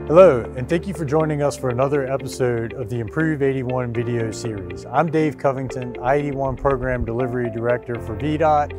Hello, and thank you for joining us for another episode of the Improve81 video series. I'm Dave Covington, I81 Program Delivery Director for VDOT,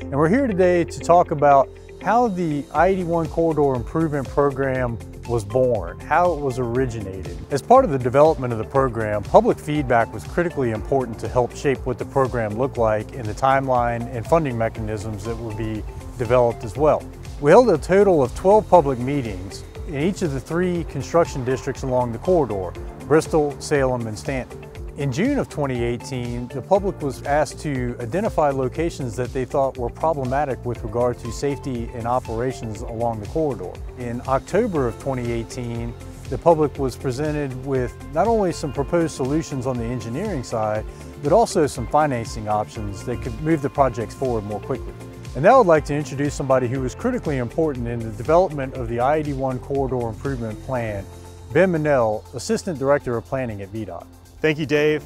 and we're here today to talk about how the I81 Corridor Improvement Program was born, how it was originated. As part of the development of the program, public feedback was critically important to help shape what the program looked like and the timeline and funding mechanisms that would be developed as well. We held a total of 12 public meetings in each of the 3 construction districts along the corridor, Bristol, Salem, and Stanton. In June of 2018, the public was asked to identify locations that they thought were problematic with regard to safety and operations along the corridor. In October of 2018, the public was presented with not only some proposed solutions on the engineering side, but also some financing options that could move the projects forward more quickly. And now I'd like to introduce somebody who was critically important in the development of the I81 Corridor Improvement Plan, Ben Manell, Assistant Director of Planning at VDOT. Thank you, Dave.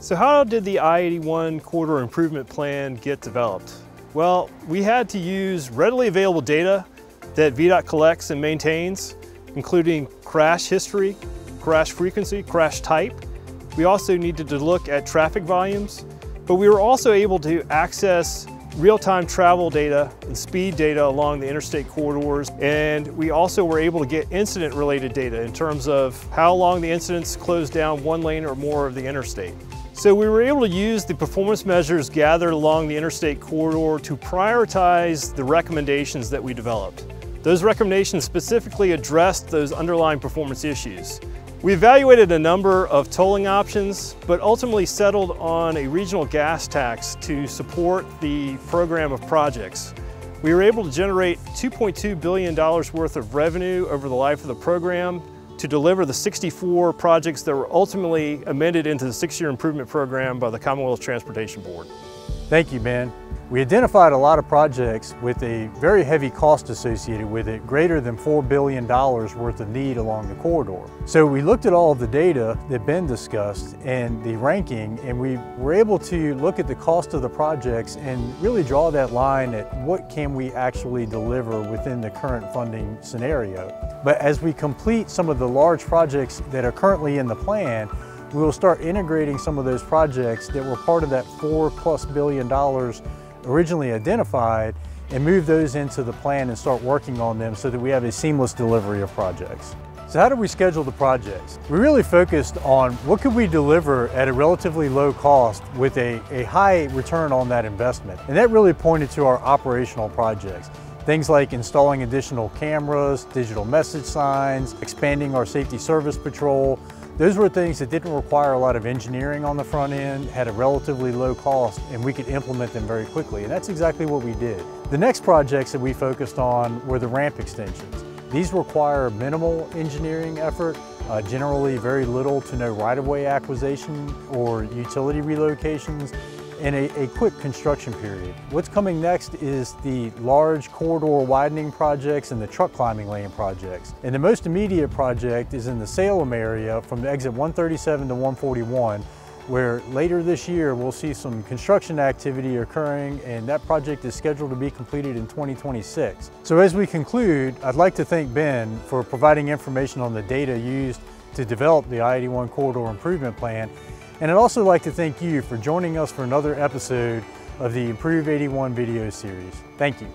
So how did the I81 Corridor Improvement Plan get developed? Well, we had to use readily available data that VDOT collects and maintains, including crash history, crash frequency, crash type. We also needed to look at traffic volumes, but we were also able to access real-time travel data and speed data along the interstate corridors, and we also were able to get incident-related data in terms of how long the incidents closed down one lane or more of the interstate. So we were able to use the performance measures gathered along the interstate corridor to prioritize the recommendations that we developed. Those recommendations specifically addressed those underlying performance issues. We evaluated a number of tolling options, but ultimately settled on a regional gas tax to support the program of projects. We were able to generate $2.2 billion worth of revenue over the life of the program to deliver the 64 projects that were ultimately amended into the 6-year improvement program by the Commonwealth Transportation Board. Thank you, Ben. We identified a lot of projects with a very heavy cost associated with it, greater than $4 billion worth of need along the corridor. So we looked at all of the data that Ben discussed and the ranking, and we were able to look at the cost of the projects and really draw that line at what can we actually deliver within the current funding scenario. But as we complete some of the large projects that are currently in the plan, we will start integrating some of those projects that were part of that $4+ billion originally identified and move those into the plan and start working on them so that we have a seamless delivery of projects. So how did we schedule the projects? We really focused on what could we deliver at a relatively low cost with a high return on that investment. And that really pointed to our operational projects. Things like installing additional cameras, digital message signs, expanding our safety service patrol. Those were things that didn't require a lot of engineering on the front end, had a relatively low cost, and we could implement them very quickly. And that's exactly what we did. The next projects that we focused on were the ramp extensions. These require minimal engineering effort, generally very little to no right-of-way acquisition or utility relocations, and a quick construction period. What's coming next is the large corridor widening projects and the truck climbing lane projects. And the most immediate project is in the Salem area from the exit 137 to 141, where later this year we'll see some construction activity occurring, and that project is scheduled to be completed in 2026. So as we conclude, I'd like to thank Ben for providing information on the data used to develop the I81 Corridor Improvement Plan. And I'd also like to thank you for joining us for another episode of the Improve81 video series. Thank you.